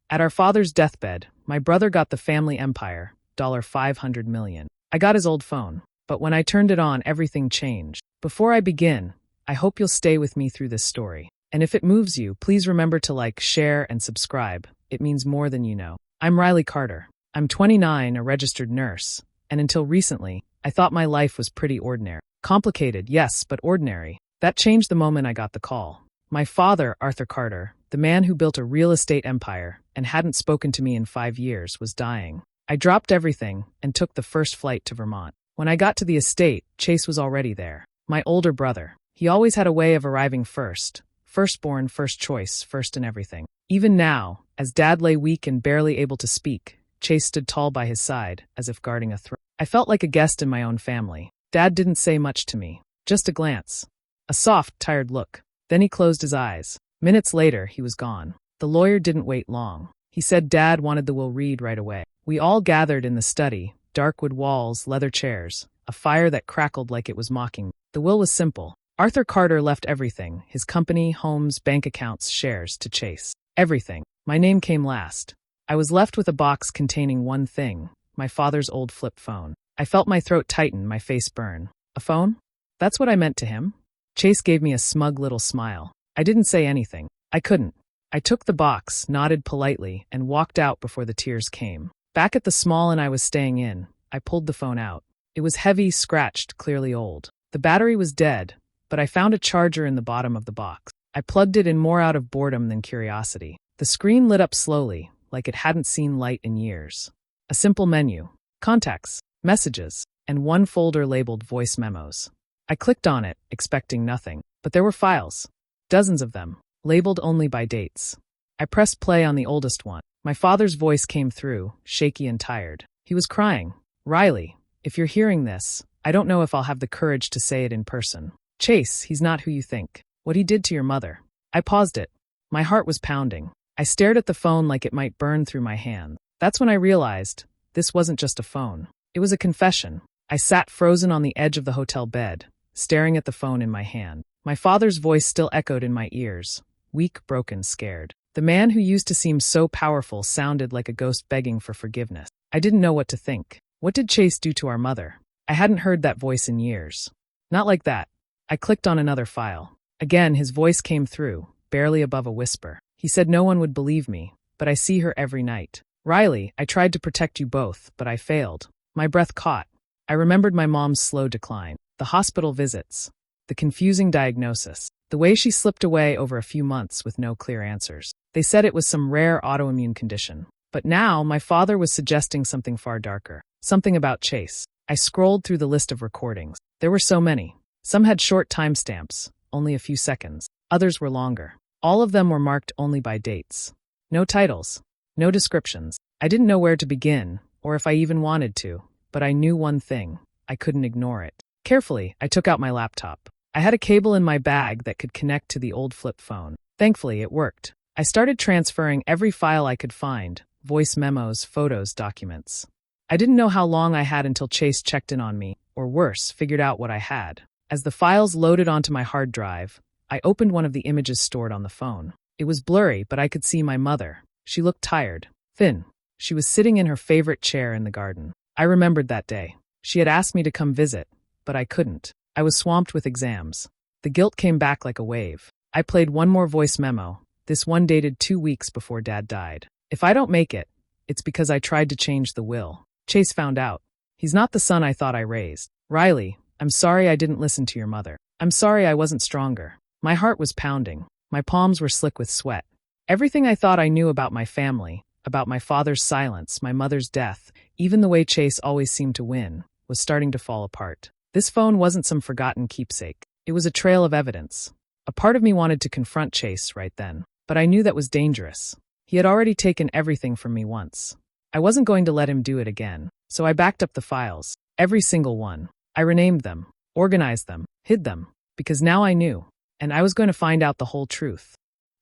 At our father's deathbed, my brother got the family empire, $500 million. I got his old phone, but when I turned it on, everything changed. Before I begin, I hope you'll stay with me through this story. And if it moves you, please remember to like, share, and subscribe. It means more than you know. I'm Reby Carter. I'm 29, a registered nurse, and until recently, I thought my life was pretty ordinary. Complicated, yes, but ordinary. That changed the moment I got the call. My father, Arthur Carter, the man who built a real estate empire and hadn't spoken to me in 5 years, was dying. I dropped everything and took the first flight to Vermont. When I got to the estate, Chase was already there. My older brother. He always had a way of arriving first. Firstborn, first choice, first in everything. Even now, as Dad lay weak and barely able to speak, Chase stood tall by his side, as if guarding a throne. I felt like a guest in my own family. Dad didn't say much to me. Just a glance. A soft, tired look. Then he closed his eyes. Minutes later, he was gone. The lawyer didn't wait long. He said Dad wanted the will read right away. We all gathered in the study, dark wood walls, leather chairs, a fire that crackled like it was mocking me. The will was simple. Arthur Carter left everything, his company, homes, bank accounts, shares, to Chase. Everything. My name came last. I was left with a box containing one thing, my father's old flip phone. I felt my throat tighten, my face burn. A phone? That's what I meant to him? Chase gave me a smug little smile. I didn't say anything. I couldn't. I took the box, nodded politely, and walked out before the tears came. Back at the small inn I was staying in, I pulled the phone out. It was heavy, scratched, clearly old. The battery was dead, but I found a charger in the bottom of the box. I plugged it in more out of boredom than curiosity. The screen lit up slowly, like it hadn't seen light in years. A simple menu. Contacts, messages, and one folder labeled voice memos. I clicked on it, expecting nothing, but there were files. Dozens of them, labeled only by dates. I pressed play on the oldest one. My father's voice came through, shaky and tired. He was crying. Riley, if you're hearing this, I don't know if I'll have the courage to say it in person. Chase, he's not who you think. What he did to your mother. I paused it. My heart was pounding. I stared at the phone like it might burn through my hand. That's when I realized this wasn't just a phone. It was a confession. I sat frozen on the edge of the hotel bed, staring at the phone in my hand. My father's voice still echoed in my ears, weak, broken, scared. The man who used to seem so powerful sounded like a ghost begging for forgiveness. I didn't know what to think. What did Chase do to our mother? I hadn't heard that voice in years. Not like that. I clicked on another file. Again, his voice came through, barely above a whisper. He said no one would believe me, but I see her every night. Riley, I tried to protect you both, but I failed. My breath caught. I remembered my mom's slow decline, the hospital visits, the confusing diagnosis, the way she slipped away over a few months with no clear answers. They said it was some rare autoimmune condition. But now, my father was suggesting something far darker. Something about Chase. I scrolled through the list of recordings. There were so many. Some had short timestamps, only a few seconds. Others were longer. All of them were marked only by dates. No titles. No descriptions. I didn't know where to begin, or if I even wanted to, but I knew one thing. I couldn't ignore it. Carefully, I took out my laptop. I had a cable in my bag that could connect to the old flip phone. Thankfully, it worked. I started transferring every file I could find, voice memos, photos, documents. I didn't know how long I had until Chase checked in on me, or worse, figured out what I had. As the files loaded onto my hard drive, I opened one of the images stored on the phone. It was blurry, but I could see my mother. She looked tired, thin. She was sitting in her favorite chair in the garden. I remembered that day. She had asked me to come visit, but I couldn't. I was swamped with exams. The guilt came back like a wave. I played one more voice memo. This one dated 2 weeks before Dad died. If I don't make it, it's because I tried to change the will. Chase found out. He's not the son I thought I raised. Riley, I'm sorry I didn't listen to your mother. I'm sorry I wasn't stronger. My heart was pounding. My palms were slick with sweat. Everything I thought I knew about my family, about my father's silence, my mother's death, even the way Chase always seemed to win, was starting to fall apart. This phone wasn't some forgotten keepsake. It was a trail of evidence. A part of me wanted to confront Chase right then, but I knew that was dangerous. He had already taken everything from me once. I wasn't going to let him do it again, so I backed up the files, every single one. I renamed them, organized them, hid them, because now I knew, and I was going to find out the whole truth.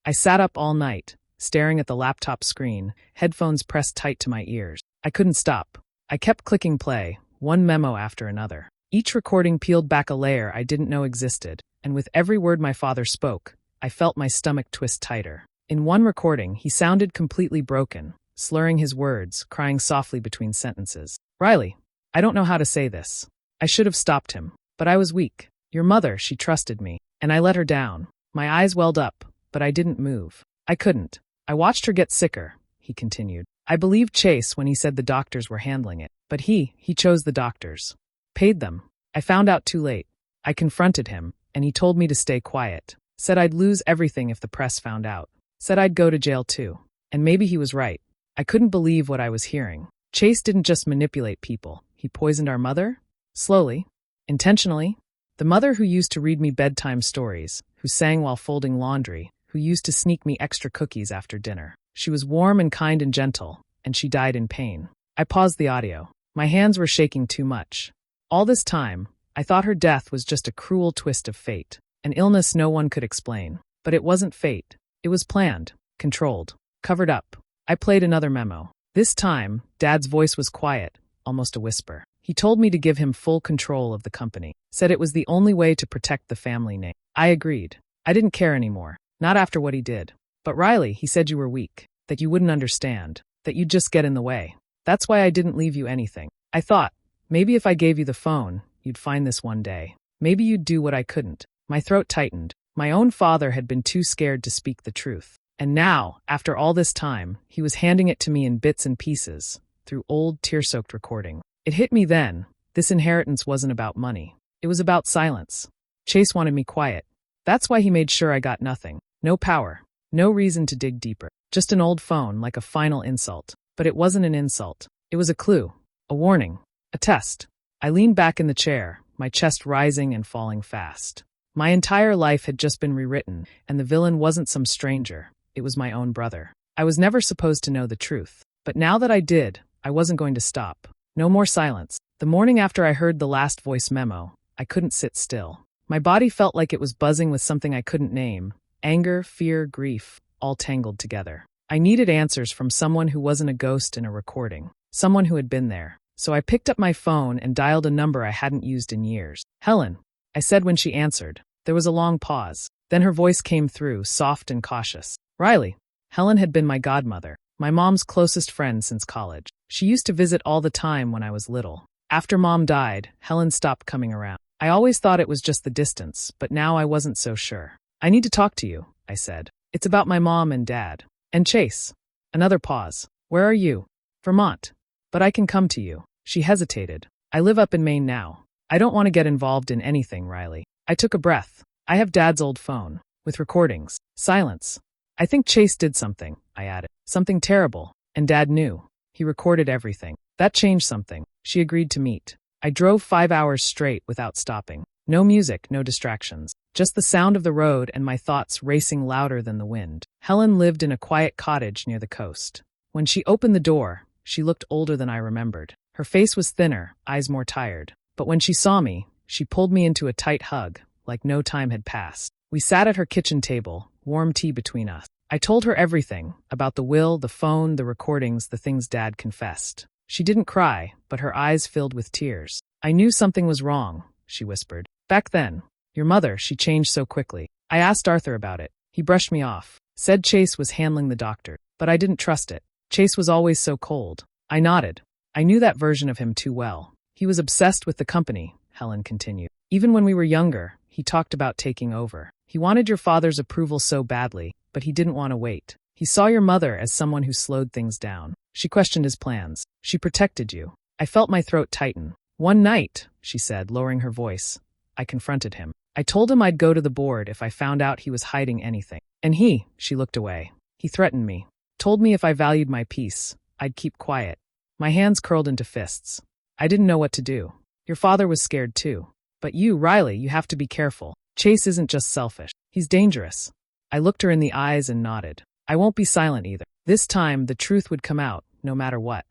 I sat up all night, staring at the laptop screen, headphones pressed tight to my ears. I couldn't stop. I kept clicking play, one memo after another. Each recording peeled back a layer I didn't know existed, and with every word my father spoke, I felt my stomach twist tighter. In one recording, he sounded completely broken, slurring his words, crying softly between sentences. Riley, I don't know how to say this. I should have stopped him, but I was weak. Your mother, she trusted me, and I let her down. My eyes welled up, but I didn't move. I couldn't. I watched her get sicker, he continued. I believed Chase when he said the doctors were handling it, but he chose the doctors. Paid them. I found out too late. I confronted him, and he told me to stay quiet. Said I'd lose everything if the press found out. Said I'd go to jail too. And maybe he was right. I couldn't believe what I was hearing. Chase didn't just manipulate people. He poisoned our mother? Slowly. Intentionally. The mother who used to read me bedtime stories, who sang while folding laundry, who used to sneak me extra cookies after dinner. She was warm and kind and gentle, and she died in pain. I paused the audio. My hands were shaking too much. All this time, I thought her death was just a cruel twist of fate, an illness no one could explain. But it wasn't fate. It was planned, controlled, covered up. I played another memo. This time, Dad's voice was quiet, almost a whisper. He told me to give him full control of the company, said it was the only way to protect the family name. I agreed. I didn't care anymore, not after what he did. But Riley, he said you were weak, that you wouldn't understand, that you'd just get in the way. That's why I didn't leave you anything. I thought, maybe if I gave you the phone, you'd find this one day. Maybe you'd do what I couldn't. My throat tightened. My own father had been too scared to speak the truth. And now, after all this time, he was handing it to me in bits and pieces, through old tear-soaked recording. It hit me then. This inheritance wasn't about money. It was about silence. Chase wanted me quiet. That's why he made sure I got nothing. No power. No reason to dig deeper. Just an old phone, like a final insult. But it wasn't an insult. It was a clue. A warning. A test. I leaned back in the chair, my chest rising and falling fast. My entire life had just been rewritten, and the villain wasn't some stranger. It was my own brother. I was never supposed to know the truth. But now that I did, I wasn't going to stop. No more silence. The morning after I heard the last voice memo, I couldn't sit still. My body felt like it was buzzing with something I couldn't name. Anger, fear, grief, all tangled together. I needed answers from someone who wasn't a ghost in a recording. Someone who had been there. So I picked up my phone and dialed a number I hadn't used in years. Helen, I said when she answered. There was a long pause. Then her voice came through, soft and cautious. Riley. Helen had been my godmother, my mom's closest friend since college. She used to visit all the time when I was little. After Mom died, Helen stopped coming around. I always thought it was just the distance, but now I wasn't so sure. I need to talk to you, I said. It's about my mom and dad. And Chase. Another pause. Where are you? Vermont. But I can come to you. She hesitated. I live up in Maine now. I don't want to get involved in anything, Riley. I took a breath. I have Dad's old phone. With recordings. Silence. I think Chase did something, I added. Something terrible. And Dad knew. He recorded everything. That changed something. She agreed to meet. I drove 5 hours straight without stopping. No music, no distractions. Just the sound of the road and my thoughts racing louder than the wind. Helen lived in a quiet cottage near the coast. When she opened the door, she looked older than I remembered. Her face was thinner, eyes more tired. But when she saw me, she pulled me into a tight hug, like no time had passed. We sat at her kitchen table, warm tea between us. I told her everything, about the will, the phone, the recordings, the things Dad confessed. She didn't cry, but her eyes filled with tears. I knew something was wrong, she whispered. Back then, your mother, she changed so quickly. I asked Arthur about it. He brushed me off. Said Chase was handling the doctor. But I didn't trust it. Chase was always so cold. I nodded. I knew that version of him too well. He was obsessed with the company, Helen continued. Even when we were younger, he talked about taking over. He wanted your father's approval so badly, but he didn't want to wait. He saw your mother as someone who slowed things down. She questioned his plans. She protected you. I felt my throat tighten. One night, she said, lowering her voice, I confronted him. I told him I'd go to the board if I found out he was hiding anything. And she looked away. He threatened me. Told me if I valued my peace, I'd keep quiet. My hands curled into fists. I didn't know what to do. Your father was scared too. But you, Riley, you have to be careful. Chase isn't just selfish. He's dangerous. I looked her in the eyes and nodded. I won't be silent either. This time, the truth would come out, no matter what.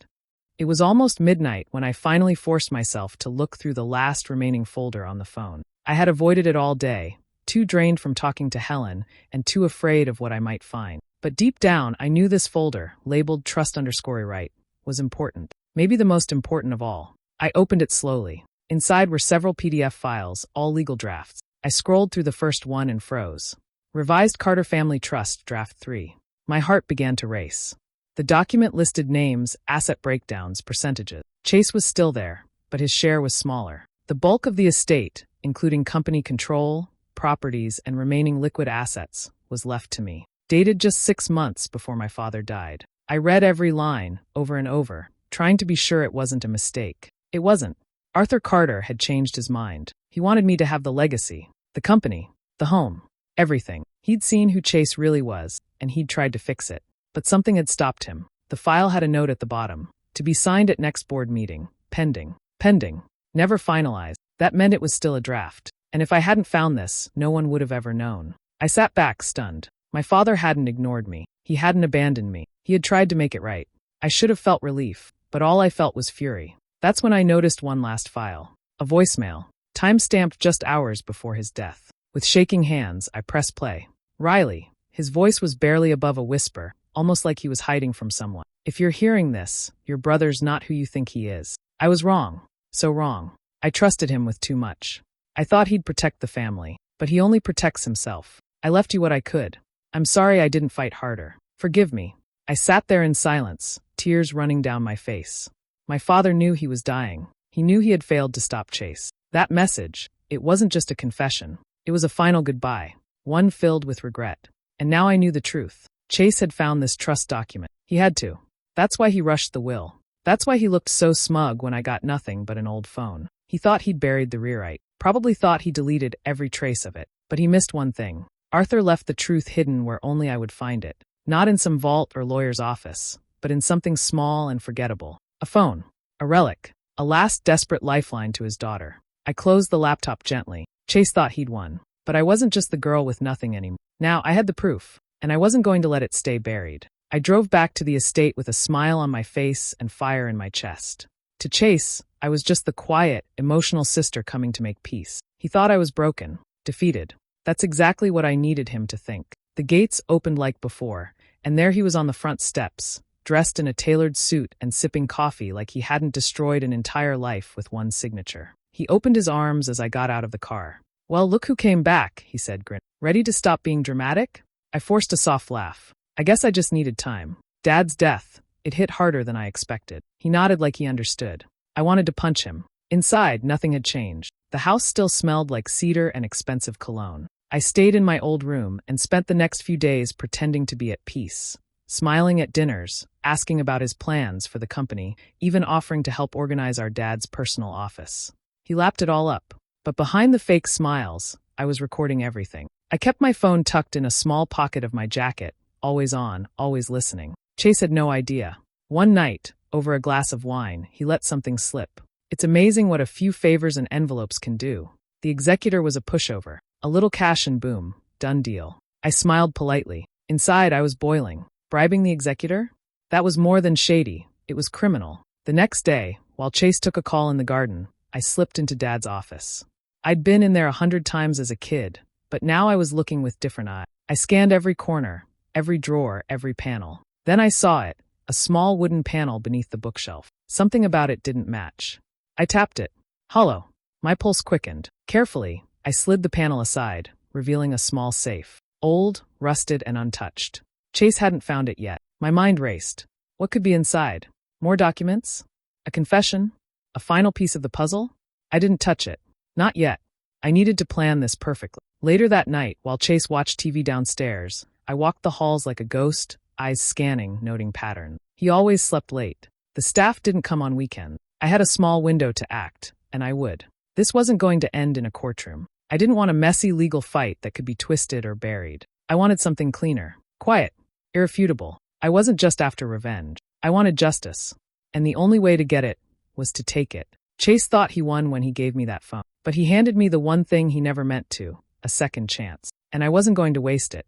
It was almost midnight when I finally forced myself to look through the last remaining folder on the phone. I had avoided it all day, too drained from talking to Helen and too afraid of what I might find. But deep down, I knew this folder, labeled Trust_Right, was important. Maybe the most important of all. I opened it slowly. Inside were several PDF files, all legal drafts. I scrolled through the first one and froze. Revised Carter Family Trust, Draft 3. My heart began to race. The document listed names, asset breakdowns, percentages. Chase was still there, but his share was smaller. The bulk of the estate, including company control, properties, and remaining liquid assets, was left to me. Dated just 6 months before my father died. I read every line, over and over, trying to be sure it wasn't a mistake. It wasn't. Arthur Carter had changed his mind. He wanted me to have the legacy, the company, the home, everything. He'd seen who Chase really was, and he'd tried to fix it. But something had stopped him. The file had a note at the bottom, to be signed at next board meeting, pending, never finalized. That meant it was still a draft. And if I hadn't found this, no one would have ever known. I sat back, stunned. My father hadn't ignored me. He hadn't abandoned me. He had tried to make it right. I should have felt relief, but all I felt was fury. That's when I noticed one last file. A voicemail, time-stamped just hours before his death. With shaking hands, I pressed play. Riley. His voice was barely above a whisper, almost like he was hiding from someone. If you're hearing this, your brother's not who you think he is. I was wrong. So wrong. I trusted him with too much. I thought he'd protect the family, but he only protects himself. I left you what I could. I'm sorry I didn't fight harder. Forgive me. I sat there in silence, tears running down my face. My father knew he was dying. He knew he had failed to stop Chase. That message, it wasn't just a confession. It was a final goodbye, one filled with regret. And now I knew the truth. Chase had found this trust document. He had to. That's why he rushed the will. That's why he looked so smug when I got nothing but an old phone. He thought he'd buried the rewrite. Probably thought he deleted every trace of it. But he missed one thing. Arthur left the truth hidden where only I would find it. Not in some vault or lawyer's office, but in something small and forgettable. A phone. A relic. A last desperate lifeline to his daughter. I closed the laptop gently. Chase thought he'd won. But I wasn't just the girl with nothing anymore. Now I had the proof, and I wasn't going to let it stay buried. I drove back to the estate with a smile on my face and fire in my chest. To Chase, I was just the quiet, emotional sister coming to make peace. He thought I was broken, defeated. That's exactly what I needed him to think. The gates opened like before, and there he was on the front steps, dressed in a tailored suit and sipping coffee like he hadn't destroyed an entire life with one signature. He opened his arms as I got out of the car. Well, look who came back, he said, grinning. Ready to stop being dramatic? I forced a soft laugh. I guess I just needed time. Dad's death. It hit harder than I expected. He nodded like he understood. I wanted to punch him. Inside, nothing had changed. The house still smelled like cedar and expensive cologne. I stayed in my old room and spent the next few days pretending to be at peace, smiling at dinners, asking about his plans for the company, even offering to help organize our dad's personal office. He lapped it all up. But behind the fake smiles, I was recording everything. I kept my phone tucked in a small pocket of my jacket, always on, always listening. Chase had no idea. One night, over a glass of wine, he let something slip. It's amazing what a few favors and envelopes can do. The executor was a pushover. A little cash and boom, done deal. I smiled politely. Inside, I was boiling. Bribing the executor? That was more than shady. It was criminal. The next day, while Chase took a call in the garden, I slipped into Dad's office. I'd been in there 100 times as a kid, but now I was looking with different eyes. I scanned every corner, every drawer, every panel. Then I saw it, a small wooden panel beneath the bookshelf. Something about it didn't match. I tapped it. Hollow. My pulse quickened. Carefully, I slid the panel aside, revealing a small safe. Old, rusted, and untouched. Chase hadn't found it yet. My mind raced. What could be inside? More documents? A confession? A final piece of the puzzle? I didn't touch it. Not yet. I needed to plan this perfectly. Later that night, while Chase watched TV downstairs, I walked the halls like a ghost, eyes scanning, noting patterns. He always slept late. The staff didn't come on weekends. I had a small window to act, and I would. This wasn't going to end in a courtroom. I didn't want a messy legal fight that could be twisted or buried. I wanted something cleaner, quiet, irrefutable. I wasn't just after revenge. I wanted justice. And the only way to get it was to take it. Chase thought he won when he gave me that phone. But he handed me the one thing he never meant to, a second chance. And I wasn't going to waste it.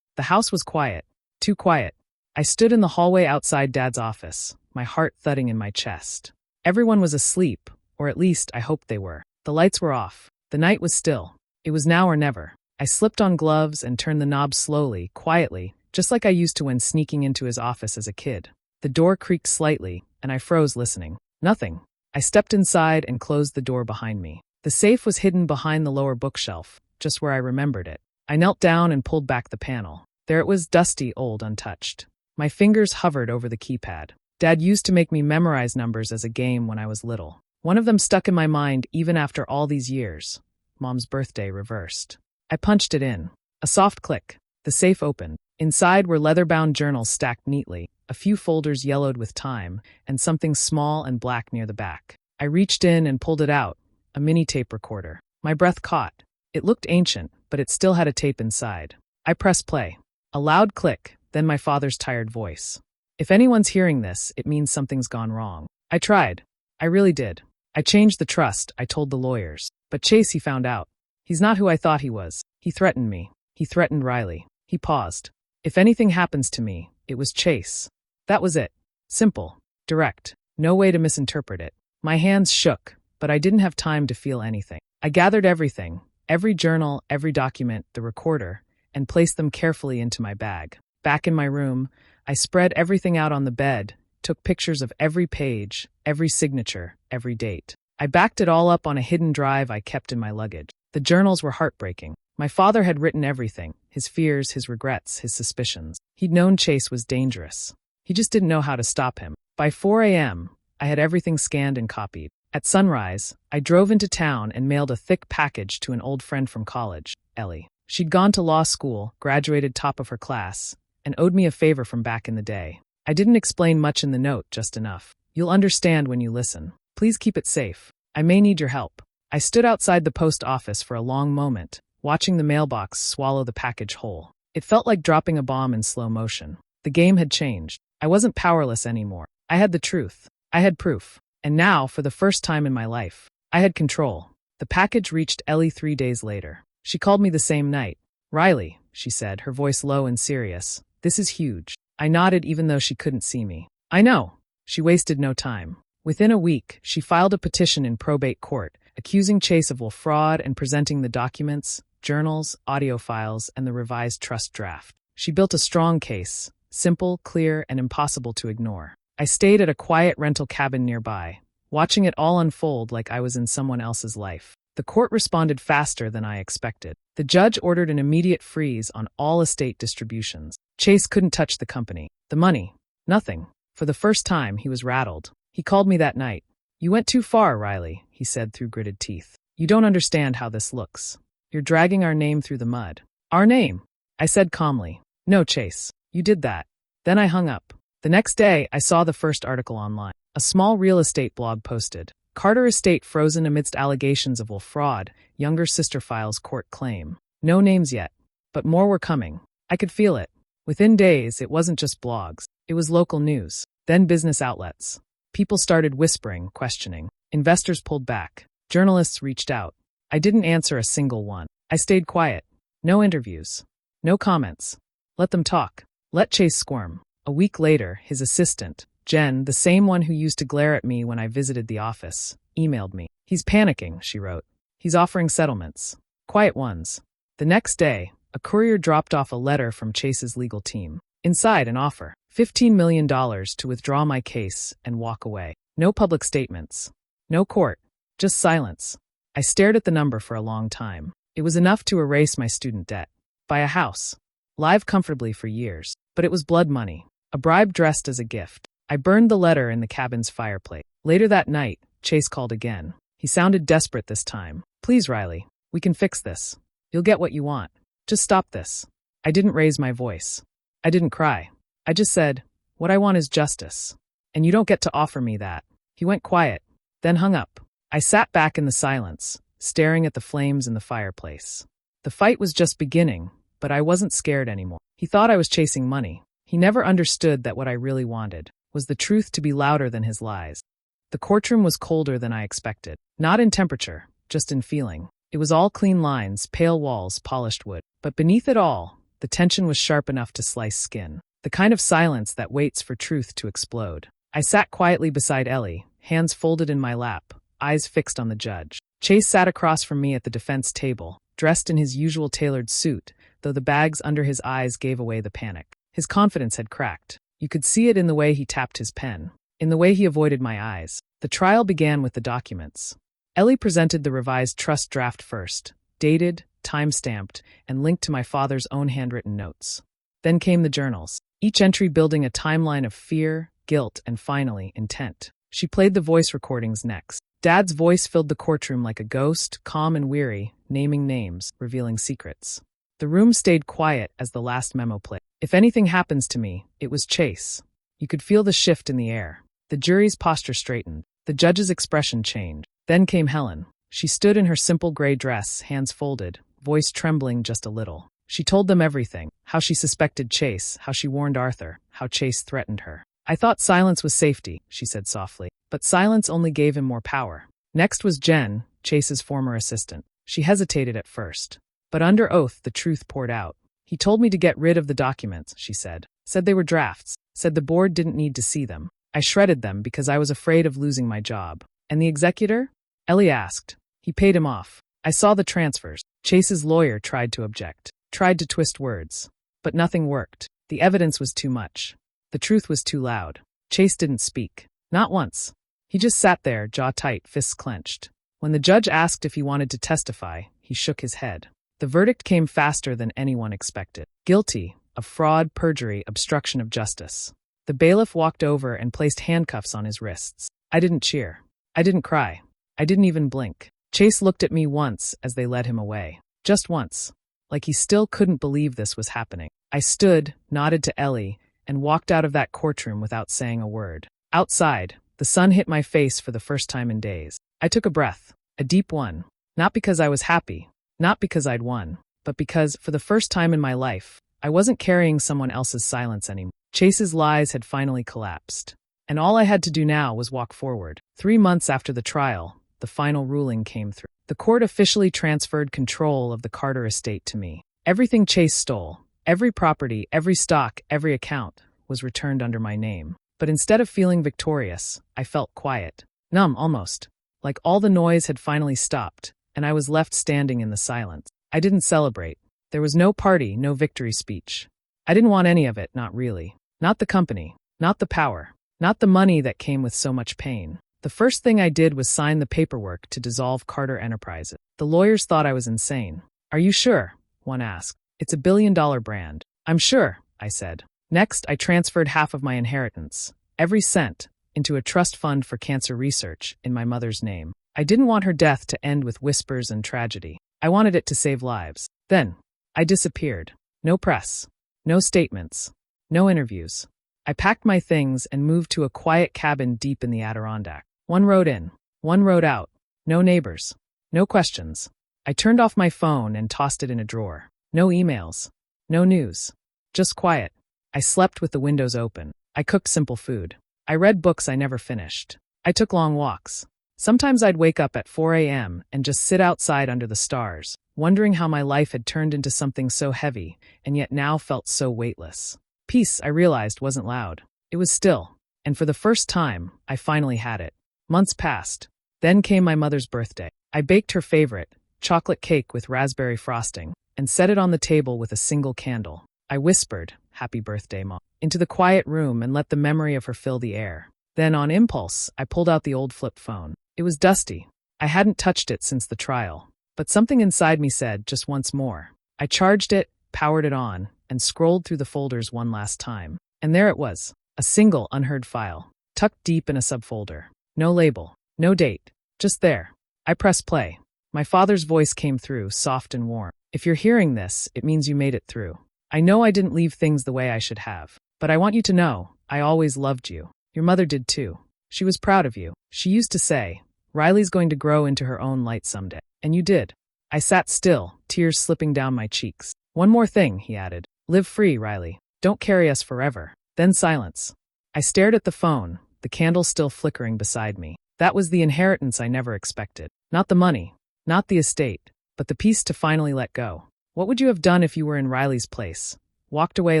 The house was quiet. Too quiet. I stood in the hallway outside Dad's office, my heart thudding in my chest. Everyone was asleep, or at least I hoped they were. The lights were off. The night was still. It was now or never. I slipped on gloves and turned the knob slowly, quietly, just like I used to when sneaking into his office as a kid. The door creaked slightly, and I froze listening. Nothing. I stepped inside and closed the door behind me. The safe was hidden behind the lower bookshelf, just where I remembered it. I knelt down and pulled back the panel. There it was, dusty, old, untouched. My fingers hovered over the keypad. Dad used to make me memorize numbers as a game when I was little. One of them stuck in my mind even after all these years. Mom's birthday reversed. I punched it in. A soft click. The safe opened. Inside were leather-bound journals stacked neatly, a few folders yellowed with time, and something small and black near the back. I reached in and pulled it out, a mini tape recorder. My breath caught. It looked ancient, but it still had a tape inside. I pressed play. A loud click, then my father's tired voice. If anyone's hearing this, it means something's gone wrong. I tried. I really did. I changed the trust, I told the lawyers. But Chase, he found out. He's not who I thought he was. He threatened me. He threatened Riley. He paused. If anything happens to me, it was Chase. That was it. Simple. Direct. No way to misinterpret it. My hands shook, but I didn't have time to feel anything. I gathered everything, every journal, every document, the recorder, and placed them carefully into my bag. Back in my room, I spread everything out on the bed, took pictures of every page, every signature, every date. I backed it all up on a hidden drive I kept in my luggage. The journals were heartbreaking. My father had written everything, his fears, his regrets, his suspicions. He'd known Chase was dangerous. He just didn't know how to stop him. By 4 a.m., I had everything scanned and copied. At sunrise, I drove into town and mailed a thick package to an old friend from college, Ellie. She'd gone to law school, graduated top of her class, and owed me a favor from back in the day. I didn't explain much in the note, just enough. You'll understand when you listen. Please keep it safe. I may need your help. I stood outside the post office for a long moment, watching the mailbox swallow the package whole. It felt like dropping a bomb in slow motion. The game had changed. I wasn't powerless anymore. I had the truth. I had proof. And now, for the first time in my life, I had control. The package reached Ellie 3 days later. She called me the same night. Riley, she said, her voice low and serious. This is huge. I nodded even though she couldn't see me. I know. She wasted no time. Within a week, she filed a petition in probate court, accusing Chase of fraud and presenting the documents, journals, audio files, and the revised trust draft. She built a strong case, simple, clear, and impossible to ignore. I stayed at a quiet rental cabin nearby, watching it all unfold like I was in someone else's life. The court responded faster than I expected. The judge ordered an immediate freeze on all estate distributions. Chase couldn't touch the company. The money. Nothing. For the first time, he was rattled. He called me that night. You went too far, Riley, he said through gritted teeth. You don't understand how this looks. You're dragging our name through the mud. Our name? I said calmly. No, Chase. You did that. Then I hung up. The next day, I saw the first article online. A small real estate blog posted. Carter Estate frozen amidst allegations of fraud, younger sister files court claim. No names yet. But more were coming. I could feel it. Within days, it wasn't just blogs. It was local news. Then business outlets. People started whispering, questioning. Investors pulled back. Journalists reached out. I didn't answer a single one. I stayed quiet. No interviews. No comments. Let them talk. Let Chase squirm. A week later, his assistant, Jen, the same one who used to glare at me when I visited the office, emailed me. He's panicking, she wrote. He's offering settlements. Quiet ones. The next day, a courier dropped off a letter from Chase's legal team. Inside, an offer. $15 million to withdraw my case and walk away. No public statements. No court. Just silence. I stared at the number for a long time. It was enough to erase my student debt. Buy a house. Live comfortably for years. But it was blood money. A bribe dressed as a gift. I burned the letter in the cabin's fireplace. Later that night, Chase called again. He sounded desperate this time. Please, Riley. We can fix this. You'll get what you want. Just stop this. I didn't raise my voice. I didn't cry. I just said, what I want is justice. And you don't get to offer me that. He went quiet, then hung up. I sat back in the silence, staring at the flames in the fireplace. The fight was just beginning, but I wasn't scared anymore. He thought I was chasing money. He never understood that what I really wanted was the truth to be louder than his lies. The courtroom was colder than I expected. Not in temperature, just in feeling. It was all clean lines, pale walls, polished wood. But beneath it all, the tension was sharp enough to slice skin. The kind of silence that waits for truth to explode. I sat quietly beside Ellie, hands folded in my lap, eyes fixed on the judge. Chase sat across from me at the defense table, dressed in his usual tailored suit, though the bags under his eyes gave away the panic. His confidence had cracked. You could see it in the way he tapped his pen, in the way he avoided my eyes. The trial began with the documents. Ellie presented the revised trust draft first, dated, time-stamped, and linked to my father's own handwritten notes. Then came the journals, each entry building a timeline of fear, guilt, and finally, intent. She played the voice recordings next. Dad's voice filled the courtroom like a ghost, calm and weary, naming names, revealing secrets. The room stayed quiet as the last memo played. If anything happens to me, it was Chase. You could feel the shift in the air. The jury's posture straightened. The judge's expression changed. Then came Helen. She stood in her simple gray dress, hands folded, voice trembling just a little. She told them everything, how she suspected Chase, how she warned Arthur, how Chase threatened her. I thought silence was safety, she said softly, but silence only gave him more power. Next was Jen, Chase's former assistant. She hesitated at first, but under oath the truth poured out. He told me to get rid of the documents, she said. Said they were drafts, said the board didn't need to see them. I shredded them because I was afraid of losing my job. And the executor? Ellie asked. He paid him off. I saw the transfers. Chase's lawyer tried to object, tried to twist words. But nothing worked. The evidence was too much. The truth was too loud. Chase didn't speak. Not once. He just sat there, jaw tight, fists clenched. When the judge asked if he wanted to testify, he shook his head. The verdict came faster than anyone expected. Guilty of fraud, perjury, obstruction of justice. The bailiff walked over and placed handcuffs on his wrists. I didn't cheer. I didn't cry. I didn't even blink. Chase looked at me once as they led him away. Just once. Like he still couldn't believe this was happening. I stood, nodded to Ellie, and walked out of that courtroom without saying a word. Outside, the sun hit my face for the first time in days. I took a breath, a deep one. Not because I was happy, not because I'd won, but because, for the first time in my life, I wasn't carrying someone else's silence anymore. Chase's lies had finally collapsed. And all I had to do now was walk forward. 3 months after the trial, the final ruling came through. The court officially transferred control of the Carter estate to me. Everything Chase stole, every property, every stock, every account, was returned under my name. But instead of feeling victorious, I felt quiet. Numb, almost. Like all the noise had finally stopped, and I was left standing in the silence. I didn't celebrate. There was no party, no victory speech. I didn't want any of it, not really. Not the company, not the power, not the money that came with so much pain. The first thing I did was sign the paperwork to dissolve Carter Enterprises. The lawyers thought I was insane. Are you sure? One asked. It's a billion-dollar brand. I'm sure, I said. Next, I transferred half of my inheritance, every cent, into a trust fund for cancer research in my mother's name. I didn't want her death to end with whispers and tragedy. I wanted it to save lives. Then, I disappeared. No press. No statements. No interviews. I packed my things and moved to a quiet cabin deep in the Adirondack. One road in, one road out. No neighbors. No questions. I turned off my phone and tossed it in a drawer. No emails. No news. Just quiet. I slept with the windows open. I cooked simple food. I read books I never finished. I took long walks. Sometimes I'd wake up at 4 a.m. and just sit outside under the stars, wondering how my life had turned into something so heavy and yet now felt so weightless. Peace, I realized, wasn't loud. It was still. And for the first time, I finally had it. Months passed. Then came my mother's birthday. I baked her favorite, chocolate cake with raspberry frosting, and set it on the table with a single candle. I whispered, "Happy birthday, Mom," into the quiet room and let the memory of her fill the air. Then, on impulse, I pulled out the old flip phone. It was dusty. I hadn't touched it since the trial. But something inside me said, just once more. I charged it, powered it on, and scrolled through the folders one last time. And there it was, a single unheard file, tucked deep in a subfolder. No label, no date, just there. I pressed play. My father's voice came through, soft and warm. "If you're hearing this, it means you made it through. I know I didn't leave things the way I should have, but I want you to know, I always loved you. Your mother did too. She was proud of you. She used to say, Riley's going to grow into her own light someday. And you did." I sat still, tears slipping down my cheeks. "One more thing," he added. "Live free, Riley. Don't carry us forever." Then silence. I stared at the phone, the candle still flickering beside me. That was the inheritance I never expected. Not the money, not the estate, but the peace to finally let go. What would you have done if you were in Riley's place? Walked away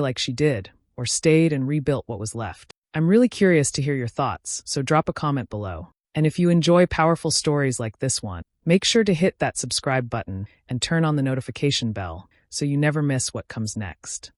like she did, or stayed and rebuilt what was left? I'm really curious to hear your thoughts, so drop a comment below. And if you enjoy powerful stories like this one, make sure to hit that subscribe button and turn on the notification bell so you never miss what comes next.